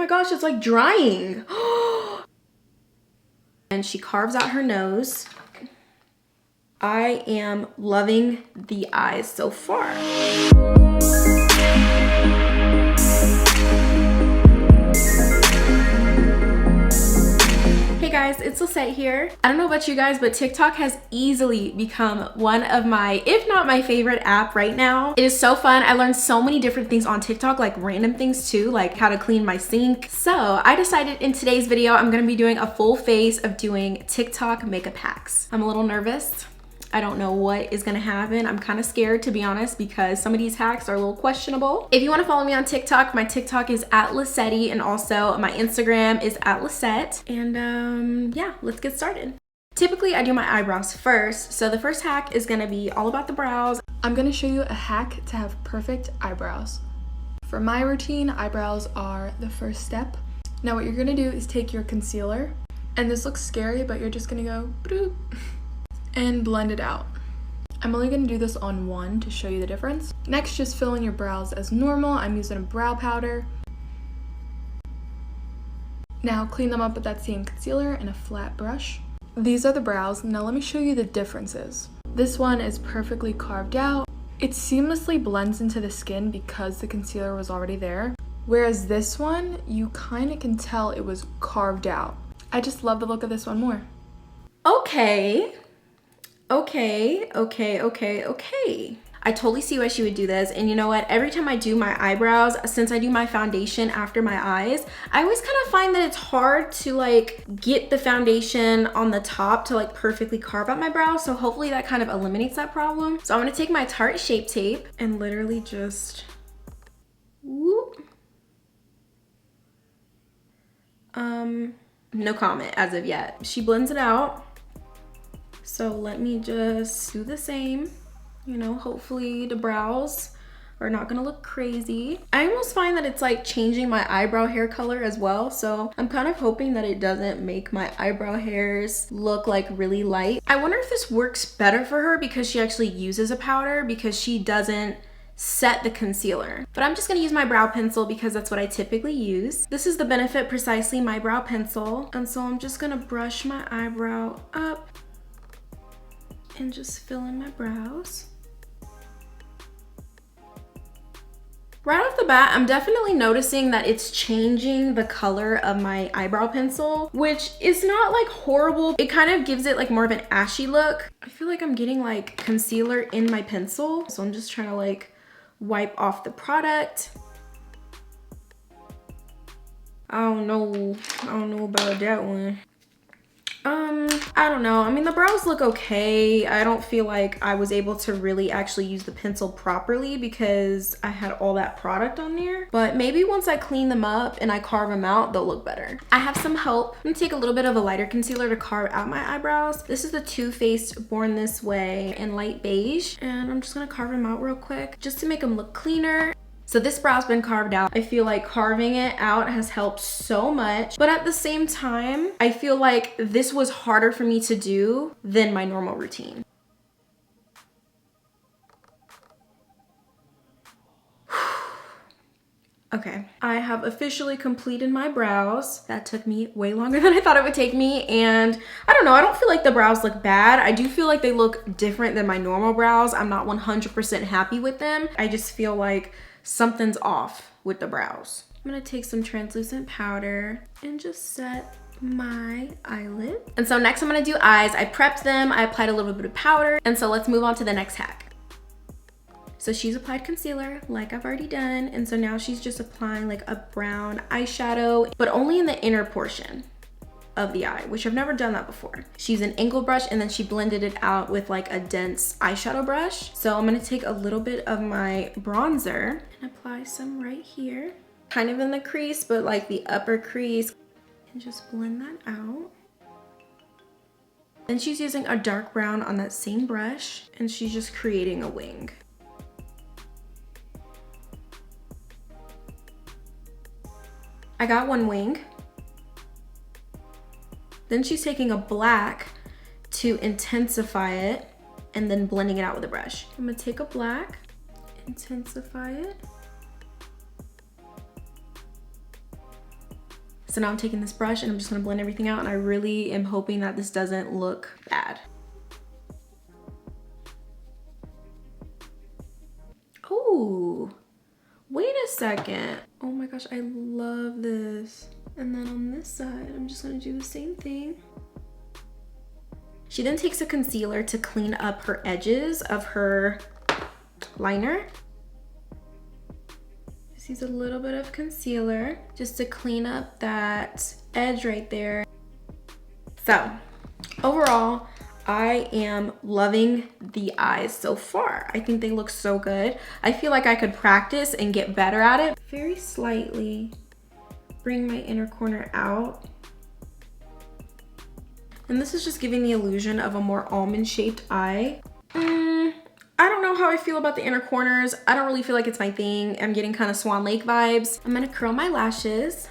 my gosh, it's like drying. And she carves out her nose. I am loving the eyes so far. Hey guys, it's Lisette here. I don't know about you guys, but TikTok has easily become one of my, if not my favorite app right now. It is so fun. I learned so many different things on TikTok, like random things too, like how to clean my sink. So I decided in today's video, I'm gonna be doing a full face of doing TikTok makeup hacks. I'm a little nervous. I don't know what is gonna happen. I'm kind of scared, to be honest, because some of these hacks are a little questionable. If you wanna follow me on TikTok, my TikTok is @Luhhsetty, and also my Instagram is @Lisette. And yeah, let's get started. Typically, I do my eyebrows first. So the first hack is gonna be all about the brows. I'm gonna show you a hack to have perfect eyebrows. For my routine, eyebrows are the first step. Now what you're gonna do is take your concealer, and this looks scary, but you're just gonna go bloop, and blend it out. I'm only gonna do this on one to show you the difference. Next, just fill in your brows as normal. I'm using a brow powder. Now clean them up with that same concealer and a flat brush. These are the brows. Now let me show you the differences. This one is perfectly carved out. It seamlessly blends into the skin because the concealer was already there. Whereas this one, you kind of can tell it was carved out. I just love the look of this one more. Okay. I totally see why she would do this. And you know what? Every time I do my eyebrows, since I do my foundation after my eyes, I always kind of find that it's hard to like get the foundation on the top to like perfectly carve out my brows. So hopefully that kind of eliminates that problem. So I'm gonna take my Tarte Shape Tape and literally just whoop. No comment as of yet. She blends it out. So let me just do the same. You know, hopefully the brows are not gonna look crazy. I almost find that it's like changing my eyebrow hair color as well. So I'm kind of hoping that it doesn't make my eyebrow hairs look like really light. I wonder if this works better for her because she actually uses a powder, because she doesn't set the concealer. But I'm just gonna use my brow pencil because that's what I typically use. This is the Benefit Precisely My Brow Pencil. And so I'm just gonna brush my eyebrow up and just fill in my brows. Right off the bat, I'm definitely noticing that it's changing the color of my eyebrow pencil, which is not like horrible. It kind of gives it like more of an ashy look. I feel like I'm getting like concealer in my pencil. So I'm just trying to like wipe off the product. I don't know about that one. I don't know. I mean, the brows look okay. I don't feel like I was able to really actually use the pencil properly because I had all that product on there. But maybe once I clean them up and I carve them out, they'll look better. I have some help. I'm gonna take a little bit of a lighter concealer to carve out my eyebrows. This is the Too Faced Born This Way in light beige. And I'm just gonna carve them out real quick just to make them look cleaner. So this brow's been carved out. I feel like carving it out has helped so much, but at the same time, I feel like this was harder for me to do than my normal routine. Okay, I have officially completed my brows. That took me way longer than I thought it would take me. And I don't know, I don't feel like the brows look bad. I do feel like they look different than my normal brows. I'm not 100% happy with them. I just feel like something's off with the brows. I'm gonna take some translucent powder and just set my eyelid. And so next I'm gonna do eyes. I prepped them, I applied a little bit of powder. And so let's move on to the next hack. So she's applied concealer like I've already done. And so now she's just applying like a brown eyeshadow, but only in the inner portion of the eye, which I've never done that before. She used an angled brush and then she blended it out with like a dense eyeshadow brush. So I'm gonna take a little bit of my bronzer and apply some right here, kind of in the crease, but like the upper crease, and just blend that out. Then she's using a dark brown on that same brush and she's just creating a wing. I got one wing. Then she's taking a black to intensify it and then blending it out with a brush. I'm gonna take a black, intensify it, So now I'm taking this brush and I'm just gonna blend everything out, and I really am hoping that this doesn't look bad. Ooh, wait a second. Oh my gosh, I love this. And then on this side, I'm just gonna do the same thing. She then takes a concealer to clean up her edges of her liner. Just use a little bit of concealer just to clean up that edge right there. So overall, I am loving the eyes so far. I think they look so good. I feel like I could practice and get better at it. Very slightly bring my inner corner out. And this is just giving the illusion of a more almond shaped eye. I don't know how I feel about the inner corners. I don't really feel like it's my thing. I'm getting kind of Swan Lake vibes. I'm gonna curl my lashes.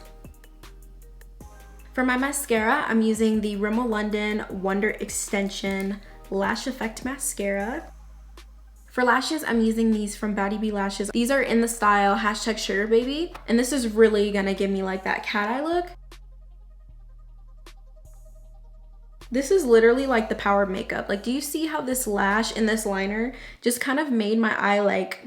For my mascara, I'm using the Rimmel London Wonder Extension Lash Effect Mascara. For lashes, I'm using these from Baddie Lashes. These are in the style #SugarBaby, and this is really gonna give me like that cat eye look. This is literally like the power of makeup. Like, do you see how this lash and this liner just kind of made my eye like...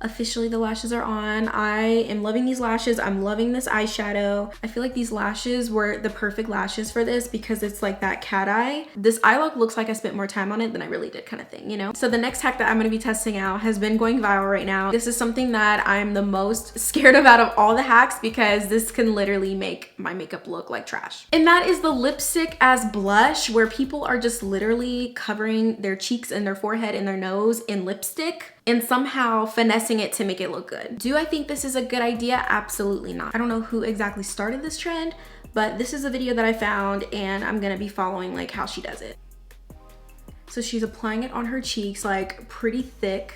Officially, the lashes are on. I am loving these lashes. I'm loving this eyeshadow. I feel like these lashes were the perfect lashes for this because it's like that cat eye. This eye look looks like I spent more time on it than I really did, kind of thing, you know? So the next hack that I'm gonna be testing out has been going viral right now. This is something that I'm the most scared of out of all the hacks because this can literally make my makeup look like trash. And that is the lipstick as blush, where people are just literally covering their cheeks and their forehead and their nose in lipstick and somehow finessing it to make it look good. Do I think this is a good idea? Absolutely not. I don't know who exactly started this trend, but this is a video that I found and I'm gonna be following like how she does it. So she's applying it on her cheeks like pretty thick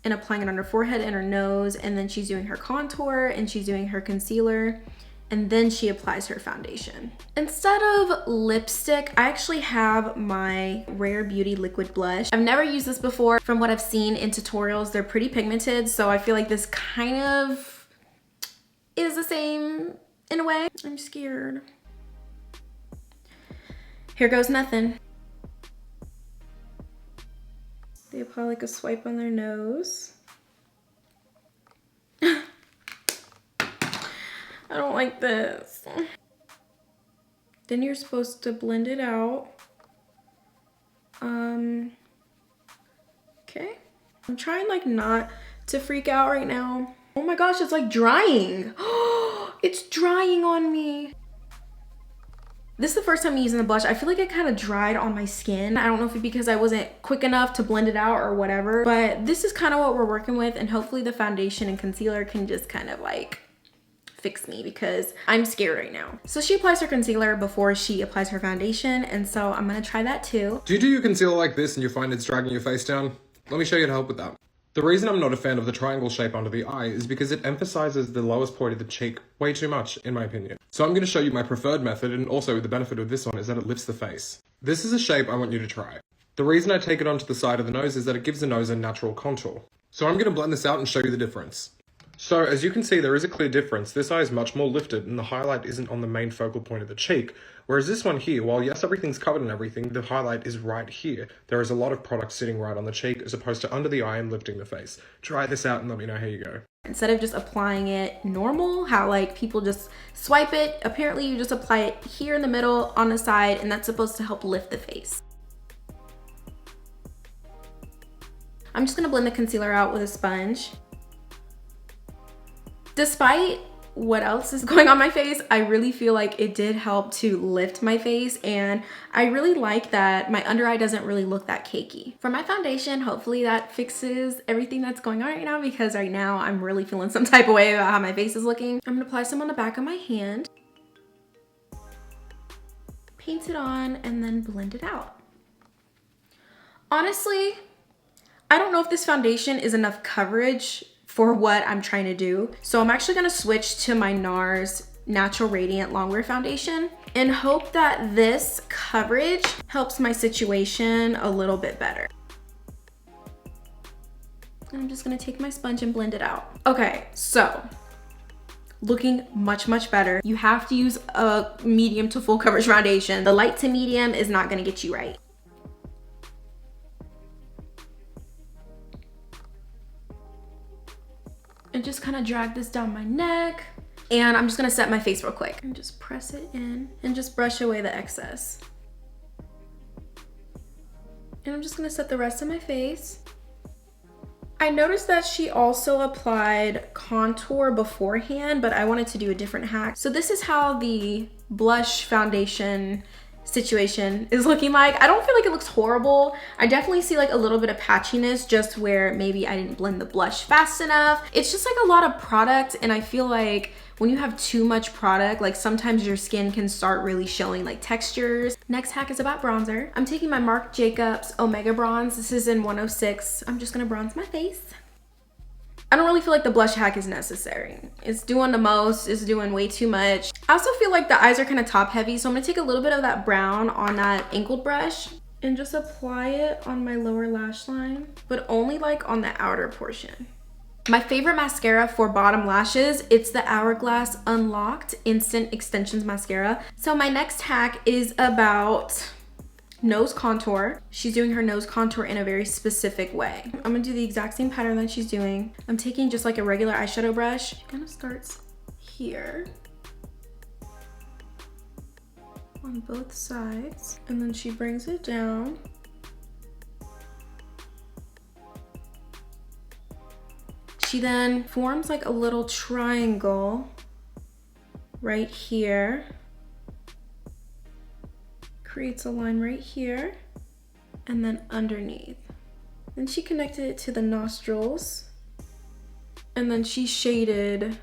and applying it on her forehead and her nose, and then she's doing her contour and she's doing her concealer, and then she applies her foundation. Instead of lipstick, I actually have my Rare Beauty liquid blush. I've never used this before. From what I've seen in tutorials, they're pretty pigmented, so I feel like this kind of is the same in a way. I'm scared. Here goes nothing. They apply like a swipe on their nose. I don't like this. Then you're supposed to blend it out. Okay. I'm trying like not to freak out right now. Oh my gosh, it's like drying. It's drying on me. This is the first time using the blush. I feel like it kind of dried on my skin. I don't know if it's because I wasn't quick enough to blend it out or whatever, but this is kind of what we're working with, and hopefully the foundation and concealer can just kind of like fix me because I'm scared right now. So she applies her concealer before she applies her foundation, and so I'm gonna try that too. Do you do your concealer like this and you find it's dragging your face down? Let me show you how to help with that. The reason I'm not a fan of the triangle shape under the eye is because it emphasizes the lowest point of the cheek way too much, in my opinion. So I'm going to show you my preferred method, and also the benefit of this one is that it lifts the face. This is a shape I want you to try. The reason I take it onto the side of the nose is that it gives the nose a natural contour. So I'm going to blend this out and show you the difference. So as you can see, there is a clear difference. This eye is much more lifted and the highlight isn't on the main focal point of the cheek. Whereas this one here, while yes, everything's covered and everything, the highlight is right here. There is a lot of product sitting right on the cheek as opposed to under the eye and lifting the face. Try this out and let me know how you go. Instead of just applying it normal, how like people just swipe it, apparently you just apply it here in the middle on the side, and that's supposed to help lift the face. I'm just gonna blend the concealer out with a sponge. Despite what else is going on my face, I really feel like it did help to lift my face, and I really like that my under eye doesn't really look that cakey. For my foundation, hopefully that fixes everything that's going on right now, because right now I'm really feeling some type of way about how my face is looking. I'm gonna apply some on the back of my hand, paint it on, and then blend it out. Honestly, I don't know if this foundation is enough coverage for what I'm trying to do. So I'm actually gonna switch to my NARS Natural Radiant Longwear Foundation and hope that this coverage helps my situation a little bit better. I'm just gonna take my sponge and blend it out. Okay, so looking much, much better. You have to use a medium to full coverage foundation. The light to medium is not gonna get you right. And just kind of drag this down my neck. And I'm just gonna set my face real quick. And just press it in and just brush away the excess. And I'm just gonna set the rest of my face. I noticed that she also applied contour beforehand, but I wanted to do a different hack. So this is how the blush foundation situation is looking like. I don't feel like it looks horrible. I definitely see like a little bit of patchiness just where maybe I didn't blend the blush fast enough. It's just like a lot of product, and I feel like when you have too much product, like sometimes your skin can start really showing like textures. Next hack is about bronzer. I'm taking my Marc Jacobs Omega Bronze. This is in 106. I'm just gonna bronze my face. I don't really feel like the blush hack is necessary. It's doing the most, it's doing way too much. I also feel like the eyes are kind of top heavy, so I'm gonna take a little bit of that brown on that angled brush and just apply it on my lower lash line, but only like on the outer portion. My favorite mascara for bottom lashes, it's the Hourglass Unlocked Instant Extensions Mascara. So my next hack is about nose contour. She's doing her nose contour in a very specific way. I'm gonna do the exact same pattern that she's doing. I'm taking just like a regular eyeshadow brush. She kind of starts here on both sides, and then she brings it down. She then forms like a little triangle right here, creates a line right here, and then underneath. Then she connected it to the nostrils, and then she shaded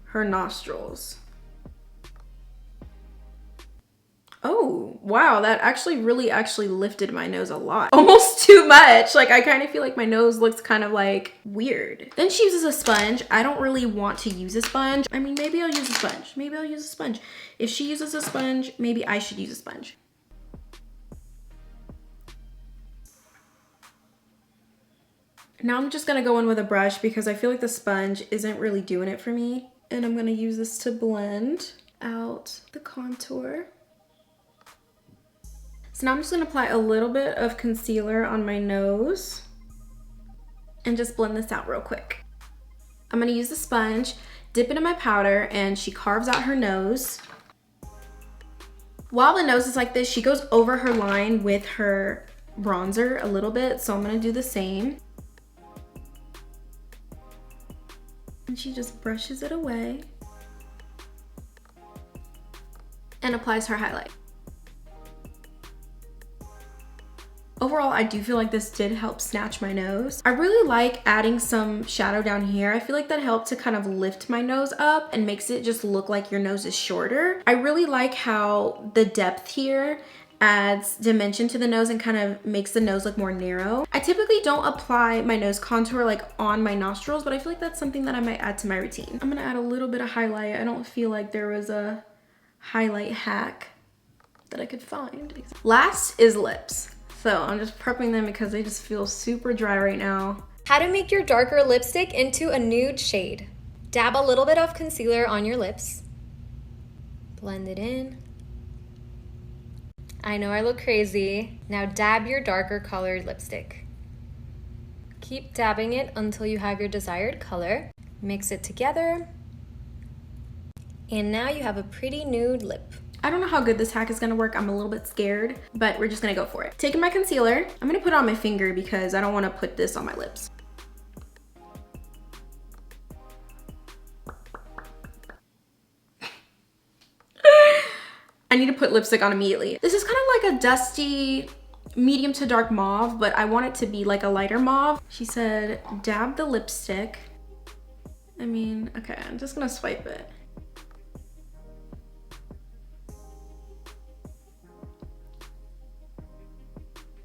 her nostrils. Oh, wow, that actually really lifted my nose a lot. Almost too much. Like I kind of feel like my nose looks kind of like weird. Then she uses a sponge. I don't really want to use a sponge. I mean, maybe I'll use a sponge. Maybe I'll use a sponge. If she uses a sponge, maybe I should use a sponge. Now I'm just gonna go in with a brush because I feel like the sponge isn't really doing it for me. And I'm gonna use this to blend out the contour. So now I'm just gonna apply a little bit of concealer on my nose and just blend this out real quick. I'm gonna use the sponge, dip it in my powder, and she carves out her nose. While the nose is like this, she goes over her line with her bronzer a little bit, so I'm gonna do the same. And she just brushes it away and applies her highlight. Overall, I do feel like this did help snatch my nose. I really like adding some shadow down here. I feel like that helped to kind of lift my nose up and makes it just look like your nose is shorter. I really like how the depth here adds dimension to the nose and kind of makes the nose look more narrow. I typically don't apply my nose contour like on my nostrils, but I feel like that's something that I might add to my routine. I'm gonna add a little bit of highlight. I don't feel like there was a highlight hack that I could find. Last is lips. So I'm just prepping them because they just feel super dry right now. How to make your darker lipstick into a nude shade. Dab a little bit of concealer on your lips. Blend it in. I know I look crazy. Now dab your darker colored lipstick. Keep dabbing it until you have your desired color. Mix it together. And now you have a pretty nude lip. I don't know how good this hack is gonna work. I'm a little bit scared, but we're just gonna go for it. Taking my concealer, I'm gonna put it on my finger because I don't wanna put this on my lips. I need to put lipstick on immediately. This is kind of like a dusty, medium to dark mauve, but I want it to be like a lighter mauve. She said, dab the lipstick. I mean, okay, I'm just gonna swipe it.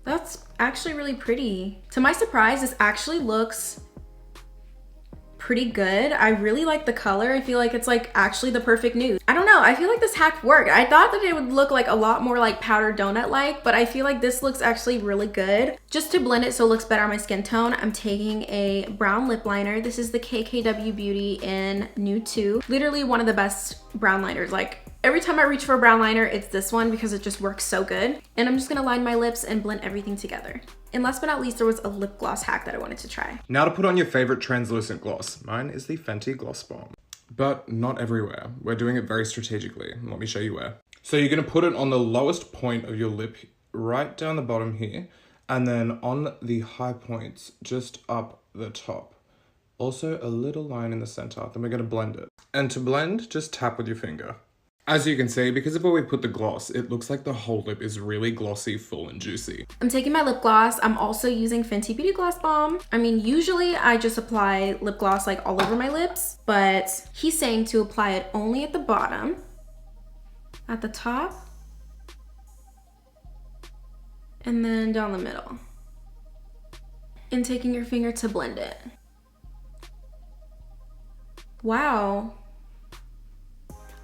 That's actually really pretty. To my surprise, this actually looks pretty good. I really like the color. I feel like it's like actually the perfect nude. I don't know, I feel like this hack worked. I thought that it would look like a lot more like powdered donut like, but I feel like this looks actually really good. Just to blend it so it looks better on my skin tone, I'm taking a brown lip liner. This is the KKW Beauty in Nude 2. Literally one of the best brown liners. Like every time I reach for a brown liner, it's this one because it just works so good. And I'm just gonna line my lips and blend everything together. And last but not least, there was a lip gloss hack that I wanted to try. Now to put on your favorite translucent gloss. Mine is the Fenty Gloss Bomb. But not everywhere. We're doing it very strategically. Let me show you where. So you're gonna put it on the lowest point of your lip, right down the bottom here, and then on the high points, just up the top. Also a little line in the center, then we're gonna blend it. And to blend, just tap with your finger. As you can see, because of where we put the gloss, it looks like the whole lip is really glossy, full, and juicy. I'm taking my lip gloss. I'm also using Fenty Beauty Gloss Bomb. I mean, usually I just apply lip gloss like all over my lips, but he's saying to apply it only at the bottom, at the top, and then down the middle. And taking your finger to blend it. Wow.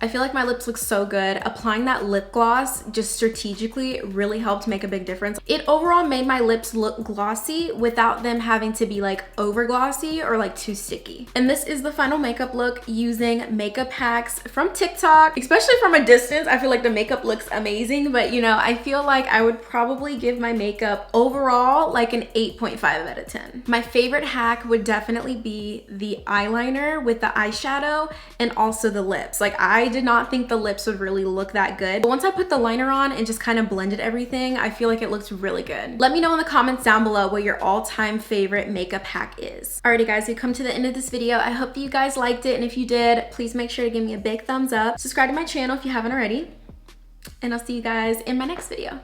I feel like my lips look so good. Applying that lip gloss just strategically really helped make a big difference. It overall made my lips look glossy without them having to be like over glossy or like too sticky. And this is the final makeup look using makeup hacks from TikTok. Especially from a distance, I feel like the makeup looks amazing, but you know, I feel like I would probably give my makeup overall like an 8.5 out of 10. My favorite hack would definitely be the eyeliner with the eyeshadow and also the lips. Like I did not think the lips would really look that good. But once I put the liner on and just kind of blended everything, I feel like it looked really good. Let me know in the comments down below what your all-time favorite makeup hack is. Alrighty guys, we've come to the end of this video. I hope that you guys liked it, and if you did, please make sure to give me a big thumbs up. Subscribe to my channel if you haven't already, and I'll see you guys in my next video.